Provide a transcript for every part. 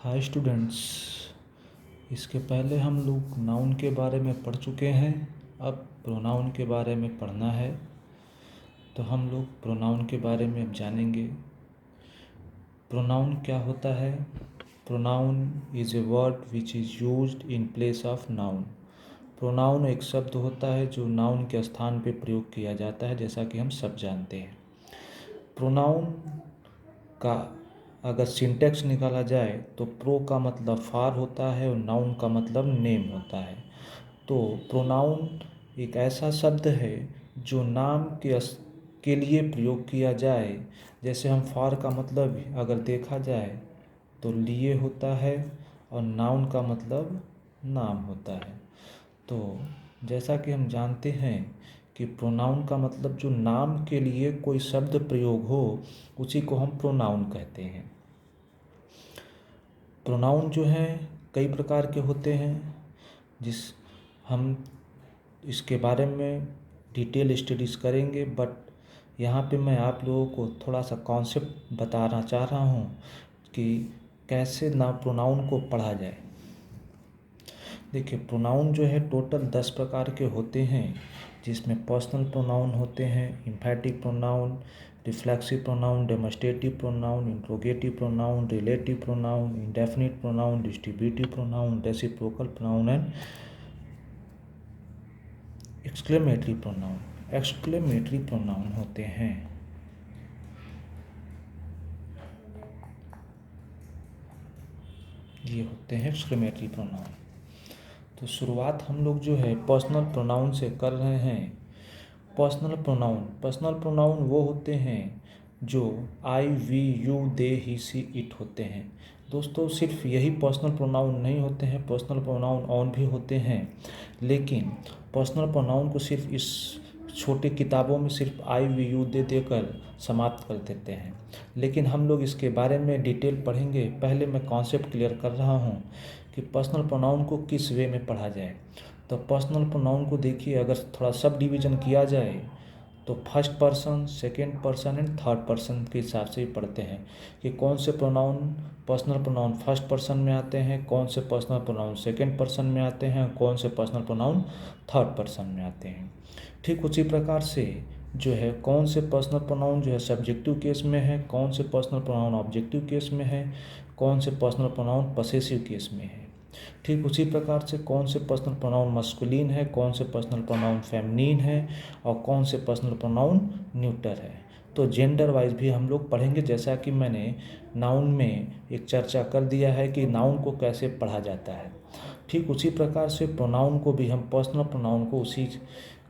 Hi students. इसके पहले हम लोग नाउन के बारे में पढ़ चुके हैं। अब प्रोनाउन के बारे में पढ़ना है, तो हम लोग प्रोनाउन के बारे में अब जानेंगे। प्रोनाउन क्या होता है? Pronoun is a word which is used in place of noun. Pronoun एक शब्द होता है जो नाउन के स्थान पे प्रयोग किया जाता है, जैसा कि हम सब जानते हैं। प्रोनाउन का अगर सिंटेक्स निकाला जाए तो प्रो का मतलब फार होता है और नाउन का मतलब नेम होता है। तो प्रोनाउन एक ऐसा शब्द है जो नाम के लिए प्रयोग किया जाए। जैसे हम फार का मतलब अगर देखा जाए तो लिए होता है और नाउन का मतलब नाम होता है। तो जैसा कि हम जानते हैं कि प्रोनाउन का मतलब जो नाम के लिए कोई शब्द प्रयोग हो उसी को हम प्रोनाउन कहते हैं। प्रोनाउन जो हैं कई प्रकार के होते हैं, हम इसके बारे में डिटेल स्टडीज़ करेंगे। बट यहाँ पे मैं आप लोगों को थोड़ा सा कॉन्सेप्ट बताना चाह रहा हूँ कि कैसे ना प्रोनाउन को पढ़ा जाए। देखिए, प्रोनाउन जो है टोटल 10 प्रकार के होते हैं, जिसमें पर्सनल प्रोनाउन होते हैं, एम्फैटिक pronoun, reflexive pronoun, demonstrative pronoun, interrogative pronoun, relative pronoun, indefinite pronoun, distributive pronoun, reciprocal pronoun and exclamatory pronoun. Exclamatory pronoun होते हैं। ये होते हैं एक्सक्लेमेटरी प्रोनाउन। तो शुरुआत हम लोग जो है पर्सनल प्रोनाउन से कर रहे हैं। पर्सनल प्रोनाउन वो होते हैं जो I, we, you, they, he, she, it होते हैं। दोस्तों, सिर्फ यही पर्सनल प्रोनाउन नहीं होते हैं, पर्सनल प्रोनाउन और भी होते हैं। लेकिन पर्सनल प्रोनाउन को सिर्फ इस छोटी किताबों में सिर्फ आई, वी, यू, दे देकर समाप्त कर देते हैं। लेकिन हम लोग इसके बारे में डिटेल पढ़ेंगे। पहले मैं कॉन्सेप्ट क्लियर कर रहा हूँ कि पर्सनल प्रोनाउन को किस वे में पढ़ा जाए। तो पर्सनल प्रोनाउन को देखिए, अगर थोड़ा सब डिवीज़न किया जाए तो first person, second person and third person के हिसाब से ही पढ़ते हैं कि कौन से pronoun personal pronoun first person में आते हैं, कौन से पर्सनल प्रोनाउन सेकेंड पर्सन में आते हैं, कौन से पर्सनल प्रोनाउन थर्ड पर्सन में आते हैं। ठीक उसी प्रकार से जो है कौन से पर्सनल प्रोनाउन जो है सब्जेक्टिव केस में है, कौन से पर्सनल प्रोनाउन ऑब्जेक्टिव केस में है, कौन से पर्सनल प्रोनाउन पसेसिव केस में है। ठीक उसी प्रकार से कौन से पर्सनल प्रोनाउन मस्कुलिन है, कौन से पर्सनल प्रोनाउन फेमिनिन है और कौन से पर्सनल प्रोनाउन न्यूटर है। तो जेंडर वाइज भी हम लोग पढ़ेंगे, जैसा कि मैंने नाउन में एक चर्चा कर दिया है कि नाउन को कैसे पढ़ा जाता है। ठीक उसी प्रकार से प्रोनाउन को भी हम पर्सनल प्रोनाउन को उसी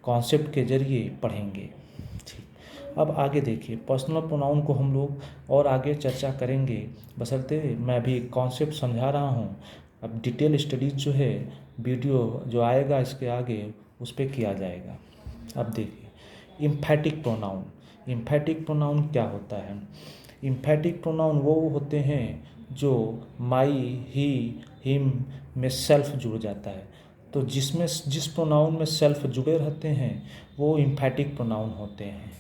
कॉन्सेप्ट के जरिए पढ़ेंगे। ठीक, अब आगे देखिए, पर्सनल प्रोनाउन को हम लोग और आगे चर्चा करेंगे, बशर्ते मैं अभी कॉन्सेप्ट समझा रहा हूँ। अब डिटेल स्टडीज जो है वीडियो जो आएगा इसके आगे उस पर किया जाएगा। अब देखिए, इम्फैटिक प्रोनाउन। इम्फैटिक प्रोनाउन क्या होता है? इम्फैटिक प्रोनाउन वो होते हैं जो माई, ही, हिम में सेल्फ जुड़ जाता है। तो जिस प्रोनाउन में सेल्फ जुड़े रहते हैं वो इम्फैटिक प्रोनाउन होते हैं।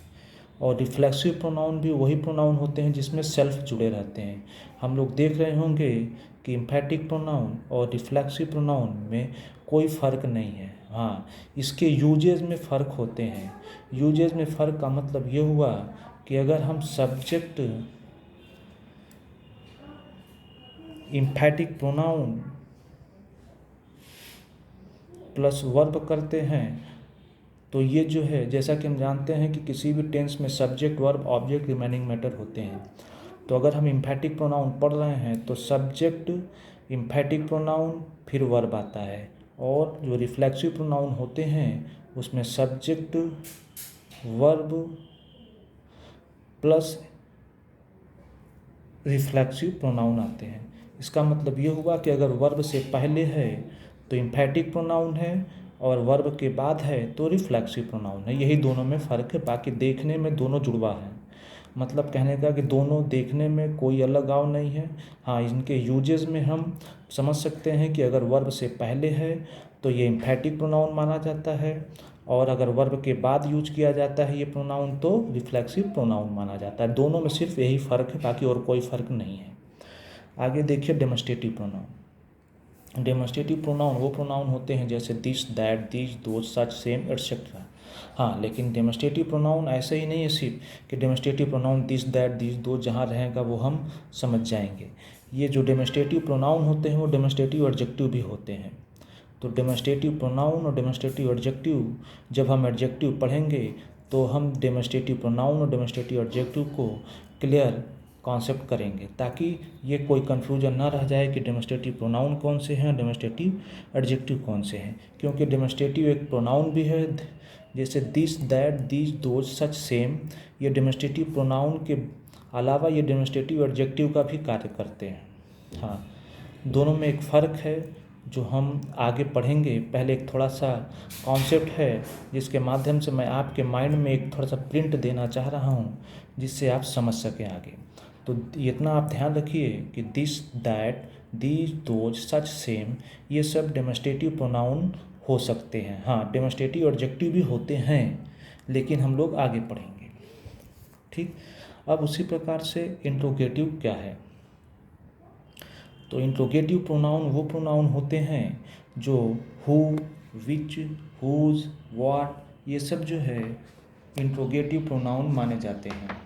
और रिफ्लेक्सिव प्रोनाउन भी वही प्रोनाउन होते हैं जिसमें सेल्फ जुड़े रहते हैं। हम लोग देख रहे होंगे कि इम्फैटिक प्रोनाउन और रिफ्लेक्सिव प्रोनाउन में कोई फ़र्क नहीं है। हाँ, इसके यूजेज में फ़र्क होते हैं। यूजेज में फ़र्क का मतलब ये हुआ कि अगर हम subject emphatic pronoun plus verb करते हैं तो ये जो है, जैसा कि हम जानते हैं कि किसी भी टेंस में subject, verb, object, remaining matter होते हैं। तो अगर हम इम्फैटिक प्रोनाउन पढ़ रहे हैं तो सब्जेक्ट, इम्फैटिक प्रोनाउन, फिर वर्ब आता है। और जो रिफ्लेक्सिव प्रोनाउन होते हैं उसमें subject, verb plus reflexive pronoun आते हैं। इसका मतलब ये हुआ कि अगर वर्ब से पहले है तो इम्फैटिक प्रोनाउन है और वर्ब के बाद है तो रिफ्लेक्सिव प्रोनाउन है। यही दोनों में फ़र्क है, बाकी देखने में दोनों जुड़वा है। मतलब कहने का कि दोनों देखने में कोई अलगाव नहीं है। हाँ, इनके यूजेस में हम समझ सकते हैं कि अगर वर्ब से पहले है तो ये इम्फैटिक प्रोनाउन माना जाता है, और अगर वर्ब के बाद यूज किया जाता है ये प्रोनाउन तो रिफ्लेक्सिव प्रोनाउन माना जाता है। दोनों में सिर्फ यही फ़र्क है, बाकी और कोई फ़र्क नहीं है। आगे देखिए डेमोस्ट्रेटिव प्रोनाउन। डेमोस्ट्रेटिव प्रोनाउन वो प्रोनाउन होते हैं जैसे this, that, this, those, such, same, etcetera. हाँ, लेकिन डेमोस्ट्रेटिव प्रोनाउन ऐसे ही नहीं है सिर्फ कि demonstrative pronoun this, that, this, दो जहाँ रहेगा वो हम समझ जाएंगे। ये जो डेमोस्ट्रेटिव प्रोनाउन होते हैं वो डेमोस्ट्रेटिव एडजेक्टिव भी होते हैं। तो डेमोस्ट्रेटिव प्रोनाउन और डेमोस्ट्रेटिव एडजेक्टिव, जब हम एडजेक्टिव पढ़ेंगे तो हम डेमोस्ट्रेटिव प्रोनाउन और डेमोस्ट्रेटिव एडजेक्टिव को क्लियर कॉन्सेप्ट करेंगे, ताकि ये कोई कन्फ्यूजन ना रह जाए कि डेमोस्ट्रेटिव प्रोनाउन कौन से हैं, डेमोस्ट्रेटिव एडजेक्टिव कौन से हैं। क्योंकि डेमोस्ट्रेटिव एक प्रोनाउन भी है, जैसे this, that, this, those, such, same. ये डेमोस्ट्रेटिव प्रोनाउन के अलावा ये डेमोस्ट्रेटिव एडजेक्टिव का भी कार्य करते हैं। हाँ, दोनों में एक फ़र्क है जो हम आगे पढ़ेंगे। पहले एक थोड़ा सा कॉन्सेप्ट है जिसके माध्यम से मैं आपके माइंड में एक थोड़ा सा प्रिंट देना चाह रहा हूँ, जिससे आप समझ सकें आगे। तो इतना आप ध्यान रखिए कि this, that, these, those, such, same, ये सब डेमोस्ट्रेटिव प्रोनाउन हो सकते हैं। हाँ, डेमोस्ट्रेटिव एडजेक्टिव भी होते हैं, लेकिन हम लोग आगे पढ़ेंगे। ठीक, अब उसी प्रकार से इंट्रोगेटिव क्या है। तो इंट्रोगेटिव प्रोनाउन वो प्रोनाउन होते हैं जो हु, विच, हुज, व्हाट, ये सब जो है इंट्रोगेटिव प्रोनाउन माने जाते हैं।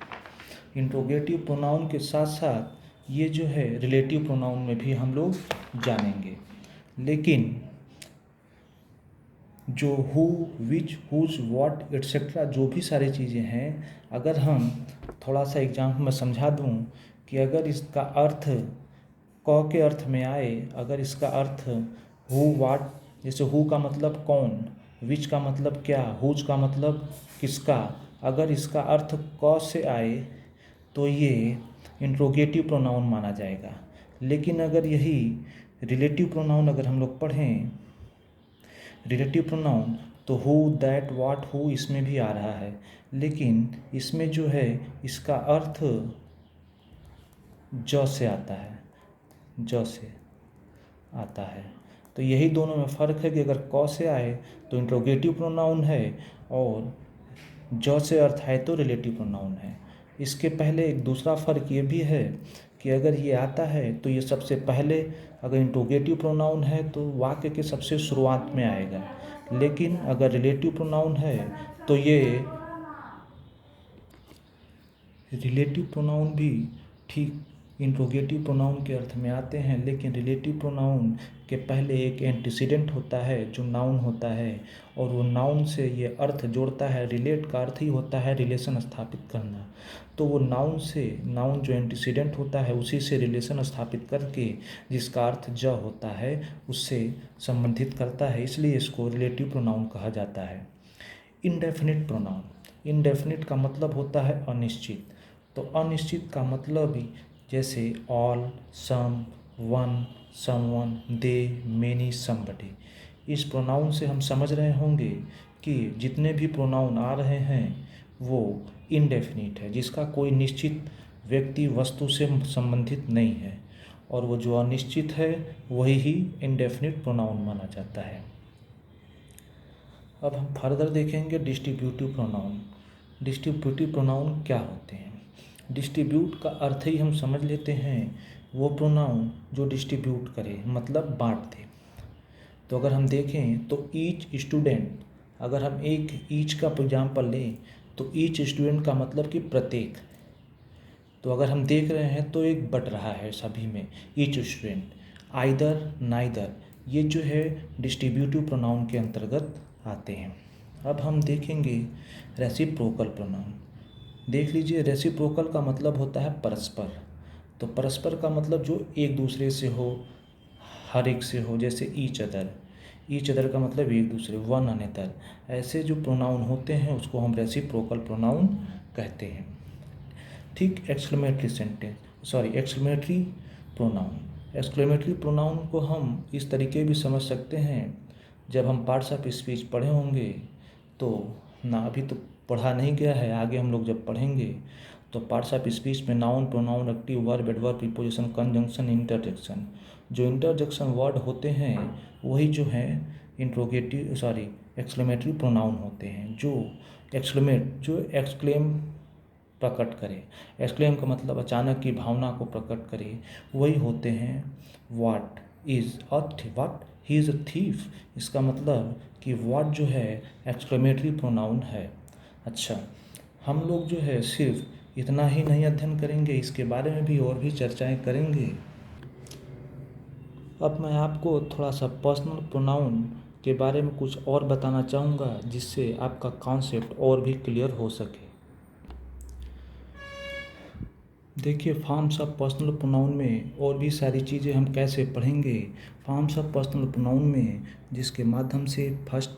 इंट्रोगेटिव प्रोनाउन के साथ साथ ये जो है रिलेटिव प्रोनाउन में भी हम लोग जानेंगे। लेकिन जो who, which, whose, what etcetera जो भी सारी चीज़ें हैं, अगर हम थोड़ा सा एग्जाम्पल में समझा दूं कि अगर इसका अर्थ क के अर्थ में आए, अगर इसका अर्थ हु, व्हाट, जैसे हु का मतलब कौन, विच का मतलब क्या, हुज का मतलब किसका, अगर इसका अर्थ क से आए तो ये इंट्रोगेटिव प्रोनाउन माना जाएगा। लेकिन अगर यही रिलेटिव प्रोनाउन अगर हम लोग पढ़ें, रिलेटिव प्रोनाउन, तो हु, दैट, व्हाट, हु इसमें भी आ रहा है, लेकिन इसमें जो है इसका अर्थ ज से आता है, ज से आता है। तो यही दोनों में फ़र्क है कि अगर क से आए तो इंट्रोगेटिव प्रोनाउन है, और ज से अर्थ है तो रिलेटिव प्रोनाउन है। इसके पहले एक दूसरा फ़र्क ये भी है कि अगर ये आता है तो ये सबसे पहले, अगर इंट्रोगेटिव प्रोनाउन है तो वाक्य के सबसे शुरुआत में आएगा, लेकिन अगर रिलेटिव प्रोनाउन है तो ये रिलेटिव प्रोनाउन भी ठीक इंट्रोगेटिव प्रोनाउन के अर्थ में आते हैं, लेकिन रिलेटिव प्रोनाउन के पहले एक एंटीसीडेंट होता है जो नाउन होता है, और वो नाउन से ये अर्थ जोड़ता है। रिलेट का अर्थ ही होता है रिलेशन स्थापित करना। तो वो नाउन से, नाउन जो एंटीसीडेंट होता है उसी से रिलेशन स्थापित करके जिसका अर्थ ज होता है उससे संबंधित करता है, इसलिए इसको रिलेटिव प्रोनाउन कहा जाता है। इनडेफिनिट प्रोनाउन, इनडेफिनिट का मतलब होता है अनिश्चित। तो अनिश्चित का मतलब ही जैसे ऑल, सम, वन, समवन, दे, मेनी, समबडी। इस प्रोनाउन से हम समझ रहे होंगे कि जितने भी प्रोनाउन आ रहे हैं वो इनडेफिनिट है, जिसका कोई निश्चित व्यक्ति वस्तु से संबंधित नहीं है, और वो जो अनिश्चित है वही ही इनडेफिनिट प्रोनाउन माना जाता है। अब हम फर्दर देखेंगे डिस्ट्रीब्यूटिव प्रोनाउन। डिस्ट्रीब्यूटिव प्रोनाउन क्या होते हैं। डिस्ट्रीब्यूट का अर्थ ही हम समझ लेते हैं, वो प्रोनाउन जो डिस्ट्रीब्यूट करे, मतलब बांट दे। तो अगर हम देखें तो ईच स्टूडेंट, अगर हम एक ईच का एग्जाम्पल लें तो ईच स्टूडेंट का मतलब कि प्रत्येक। तो अगर हम देख रहे हैं तो एक बट रहा है सभी में, ईच स्टूडेंट। आइदर, नाइदर, ये जो है डिस्ट्रीब्यूटिव प्रोनाउन के अंतर्गत आते हैं। अब हम देखेंगे रेसिप्रोकल प्रोनाउन। देख लीजिए, रेसिप्रोकल का मतलब होता है परस्पर। तो परस्पर का मतलब जो एक दूसरे से हो, हर एक से हो, जैसे ईच अदर। ईच अदर का मतलब एक दूसरे, वन अनदर। ऐसे जो प्रोनाउन होते हैं उसको हम रेसिप्रोकल प्रोनाउन कहते हैं। ठीक, एक्सक्लेमेटरी प्रोनाउन। एक्सक्लेमेटरी प्रोनाउन को हम इस तरीके भी समझ सकते हैं, जब हम पार्ट्स ऑफ स्पीच पढ़े होंगे तो ना, अभी तो पढ़ा नहीं गया है, आगे हम लोग जब पढ़ेंगे तो पार्ट्स ऑफ स्पीच में noun, pronoun, active verb, adverb, preposition, conjunction, interjection, जो इंटरजेक्शन वर्ड होते हैं वही जो हैं एक्सक्लेमेटरी प्रोनाउन होते हैं। जो एक्सक्लेम प्रकट करे। एक्सक्लेम का मतलब अचानक की भावना को प्रकट करे, वही होते हैं what is a what he is a thief. इसका मतलब कि व्हाट जो है एक्सक्लेमेटरी प्रोनाउन है। अच्छा, हम लोग जो है सिर्फ इतना ही नहीं अध्ययन करेंगे, इसके बारे में भी और भी चर्चाएं करेंगे। अब मैं आपको थोड़ा सा पर्सनल प्रोनाउन के बारे में कुछ और बताना चाहूँगा, जिससे आपका कॉन्सेप्ट और भी क्लियर हो सके। देखिए, फॉर्म्स ऑफ पर्सनल प्रोनाउन में और भी सारी चीज़ें हम कैसे पढ़ेंगे। फॉर्म्स ऑफ पर्सनल प्रोनाउन में जिसके माध्यम से first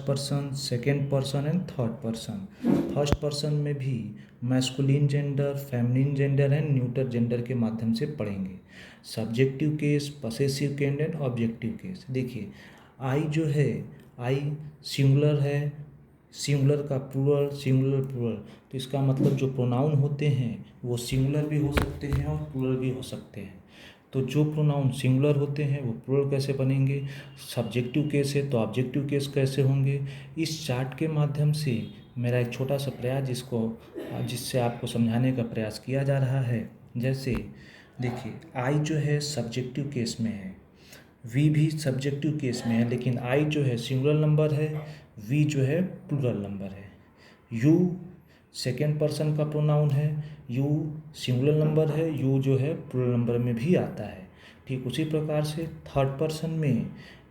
person, second person and third person. First person में भी masculine gender, feminine gender and neuter gender के माध्यम से पढ़ेंगे। Subjective case, possessive case and objective case. देखिए, आई जो है, आई सिंगुलर है, सिंगुलर का प्लूरल, सिंगुलर प्लूरल, तो इसका मतलब जो प्रोनाउन होते हैं वो सिंगुलर भी हो सकते हैं और प्लूरल भी हो सकते हैं। तो जो प्रोनाउन सिंगुलर होते हैं वो प्लूरल कैसे बनेंगे, सब्जेक्टिव केस है तो ऑब्जेक्टिव केस कैसे होंगे। इस चार्ट के माध्यम से मेरा एक छोटा सा प्रयास जिससे आपको समझाने का प्रयास किया जा रहा है। जैसे देखिए, आई जो है सब्जेक्टिव केस में है, वी भी सब्जेक्टिव केस में है, लेकिन आई जो है सिंगुलर नंबर है, वी जो है प्लूरल नंबर है। यू सेकेंड पर्सन का प्रोनाउन है, यू सिंगुलर नंबर है, यू जो है प्लूरल नंबर में भी आता है। ठीक उसी प्रकार से थर्ड पर्सन में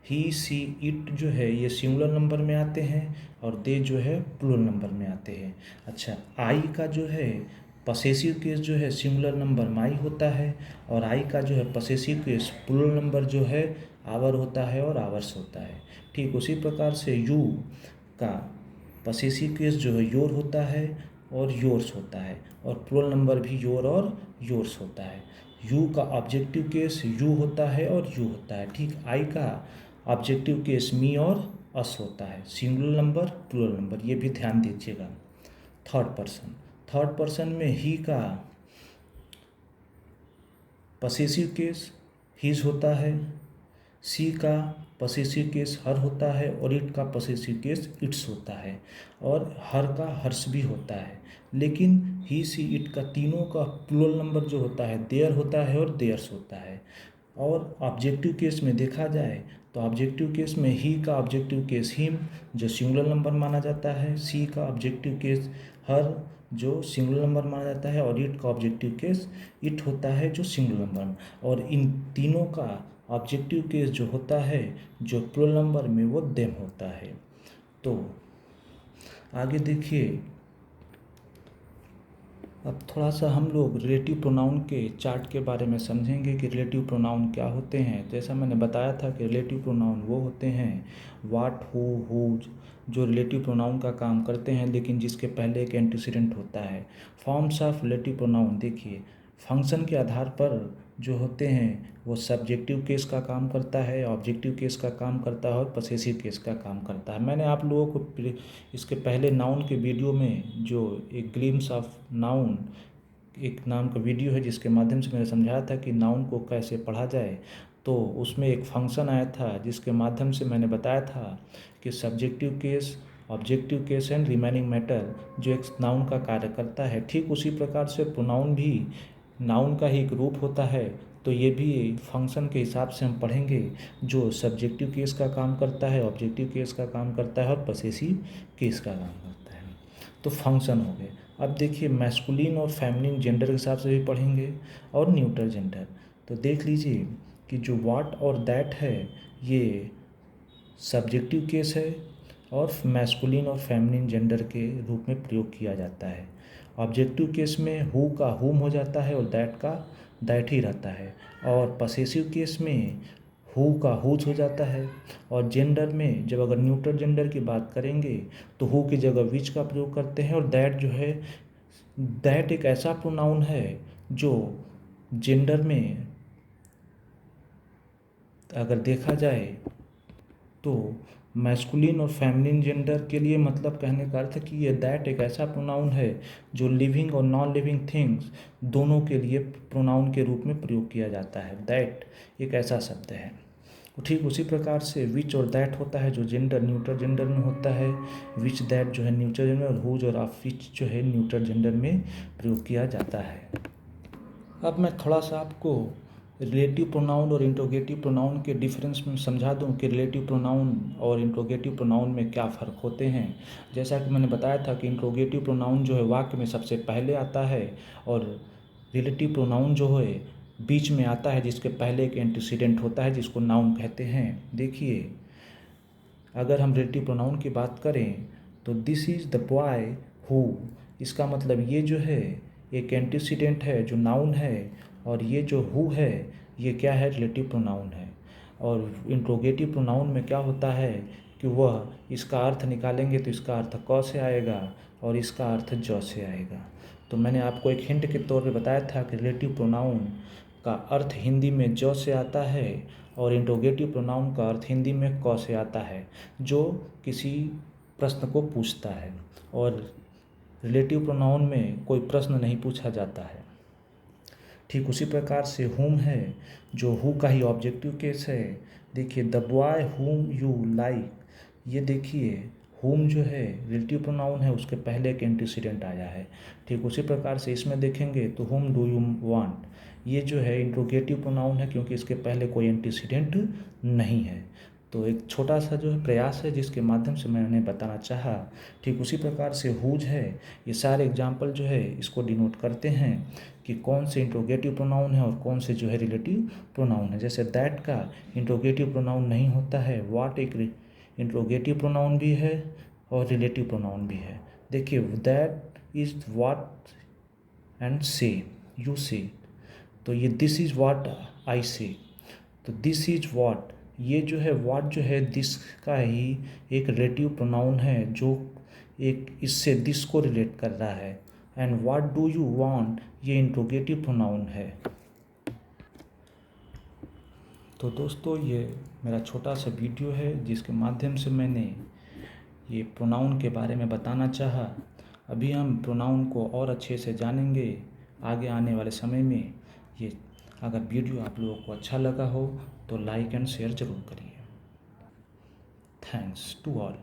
ही, सी, इट जो है ये सिंगुलर नंबर में आते हैं और दे जो है प्लूरल नंबर में आते हैं। अच्छा, आई का जो है पसेसिव केस जो है सिंगुलर नंबर माई होता है, और आई का जो है पसेसिव केस प्लूरल नंबर जो है आवर होता है और आवर्स होता है। ठीक उसी प्रकार से यू का पसेसिव केस जो है योर होता है और योर्स होता है, और प्लूरल नंबर भी योर और योर्स होता है। यू का ऑब्जेक्टिव केस यू होता है और यू होता है। ठीक, आई का ऑब्जेक्टिव केस मी और अस होता है, सिंगुलर नंबर प्लूरल नंबर, ये भी ध्यान दीजिएगा। थर्ड पर्सन में ही का पसेसिव केस हिज होता है, सी का पसेसिव केस हर होता है, और इट का पसेसिव केस इट्स होता है, और हर का हर्ष भी होता है। लेकिन ही, सी, इट का तीनों का प्लूरल नंबर जो होता है देयर होता है और देयर्स होता है। और ऑब्जेक्टिव केस में देखा जाए तो ऑब्जेक्टिव केस में ही का ऑब्जेक्टिव केस हिम जो सिंगुलर नंबर माना जाता है, सी का ऑब्जेक्टिव केस हर जो सिंगुलर नंबर माना जाता है, और इट का ऑब्जेक्टिव केस इट होता है जो सिंगुलर नंबर, और इन तीनों का ऑब्जेक्टिव केस जो होता है जो प्लूरल नंबर में वो देम होता है। तो आगे देखिए, अब थोड़ा सा हम लोग रिलेटिव प्रोनाउन के चार्ट के बारे में समझेंगे कि रिलेटिव प्रोनाउन क्या होते हैं। जैसा मैंने बताया था कि रिलेटिव प्रोनाउन वो होते हैं व्हाट, हुज, जो रिलेटिव प्रोनाउन का काम करते हैं लेकिन जिसके पहले एक एंटीसीडेंट होता है। फॉर्म्स ऑफ रिलेटिव प्रोनाउन देखिए, फंक्शन के आधार पर जो होते हैं वो सब्जेक्टिव केस का काम करता है, ऑब्जेक्टिव केस का काम करता है और पसेसिव केस का काम करता है। मैंने आप लोगों को इसके पहले नाउन के वीडियो में जो एक ग्लिम्स ऑफ नाउन एक नाम का वीडियो है जिसके माध्यम से मैंने समझाया था कि नाउन को कैसे पढ़ा जाए, तो उसमें एक फंक्शन आया था जिसके माध्यम से मैंने बताया था कि subjective case, objective case and remaining matter जो एक नाउन का कार्य करता है। ठीक उसी प्रकार से प्रोनाउन भी नाउन का ही एक रूप होता है, तो ये भी फंक्शन के हिसाब से हम पढ़ेंगे जो सब्जेक्टिव केस का काम करता है, ऑब्जेक्टिव केस का काम करता है और पसेसिव केस का काम करता है। तो फंक्शन हो गए। अब देखिए, मैस्कुलिन और फेमिनिन जेंडर के हिसाब से भी पढ़ेंगे और न्यूट्रल जेंडर। तो देख लीजिए कि जो व्हाट और दैट है ये सब्जेक्टिव केस है और मैस्कुलिन और फेमिनिन जेंडर के रूप में प्रयोग किया जाता है। ऑब्जेक्टिव केस में हु का हुम हो जाता है और दैट का दैट ही रहता है, और पसेसिव केस में हु का हुज हो जाता है। और जेंडर में जब अगर न्यूट्रल जेंडर की बात करेंगे तो हु की जगह विच का प्रयोग करते हैं, और दैट जो है, दैट एक ऐसा प्रोनाउन है जो जेंडर में अगर देखा जाए तो मैस्कुलिन और फेमिनिन जेंडर के लिए मतलब कहने का अर्थ है कि ये दैट एक ऐसा प्रोनाउन है जो लिविंग और नॉन लिविंग थिंग्स दोनों के लिए प्रोनाउन के रूप में प्रयोग किया जाता है। दैट एक ऐसा शब्द है। ठीक उसी प्रकार से विच और दैट होता है जो जेंडर न्यूट्रल जेंडर में होता है, विच दैट जो है न्यूट्रल जेंडर, और हुज और ऑफ विच जो है न्यूट्रल जेंडर में प्रयोग किया जाता है। अब मैं थोड़ा सा आपको रिलेटिव प्रोनाउन और इंट्रोगेटिव प्रोनाउन के डिफरेंस में समझा दूं कि रिलेटिव प्रोनाउन और इंट्रोगेटिव प्रोनाउन में क्या फ़र्क होते हैं। जैसा कि मैंने बताया था कि इंट्रोगेटिव प्रोनाउन जो है वाक्य में सबसे पहले आता है, और रिलेटिव प्रोनाउन जो है बीच में आता है, जिसके पहले एक एंटीसीडेंट होता है जिसको नाउन कहते हैं। देखिए, अगर हम रिलेटिव प्रोनाउन की बात करें तो this is the boy who, इसका मतलब ये जो है एक एंटीसीडेंट है जो नाउन है, और ये जो हु है ये क्या है, रिलेटिव प्रोनाउन है। और इंट्रोगेटिव प्रोनाउन में क्या होता है कि वह इसका अर्थ निकालेंगे तो इसका अर्थ क से आएगा और इसका अर्थ ज से आएगा। तो मैंने आपको एक हिंट के तौर पे बताया था कि रिलेटिव प्रोनाउन का अर्थ हिंदी में ज से आता है और इंट्रोगेटिव प्रोनाउन का अर्थ हिंदी में क से आता है, जो किसी प्रश्न को पूछता है, और रिलेटिव प्रोनाउन में कोई प्रश्न नहीं पूछा जाता है। ठीक उसी प्रकार से हुम है जो हु का ही ऑब्जेक्टिव केस है। देखिए, the boy whom you like, ये देखिए हुम जो है रिलेटिव प्रोनाउन है, उसके पहले एक एंटीसीडेंट आया है। ठीक उसी प्रकार से इसमें देखेंगे तो हुम डू यू वांट, ये जो है इंट्रोगेटिव प्रोनाउन है क्योंकि इसके पहले कोई एंटीसीडेंट नहीं है। तो एक छोटा सा जो है प्रयास है जिसके माध्यम से मैंने बताना चाहा। ठीक उसी प्रकार से हुज है, ये सारे एग्जाम्पल जो है इसको डिनोट करते हैं कि कौन से इंट्रोगेटिव प्रोनाउन है और कौन से जो है रिलेटिव प्रोनाउन है। जैसे दैट का इंट्रोगेटिव प्रोनाउन नहीं होता है, वाट एक इंट्रोगेटिव प्रोनाउन भी है और रिलेटिव प्रोनाउन भी है। देखिए, दैट इज़ वाट एंड से, यू से, तो ये दिस इज़ वाट आई से, तो दिस इज़ वाट, ये जो है वाट जो है दिस का ही एक रिलेटिव प्रोनाउन है जो एक इससे दिस को रिलेट कर रहा है। And what do you want, ये इंट्रोगेटिव प्रोनाउन है। तो दोस्तों, ये मेरा छोटा सा वीडियो है जिसके माध्यम से मैंने ये प्रोनाउन के बारे में बताना चाहा। अभी हम प्रोनाउन को और अच्छे से जानेंगे आगे आने वाले समय में। ये अगर वीडियो आप लोगों को अच्छा लगा हो तो लाइक एंड शेयर ज़रूर करिए। Thanks to all.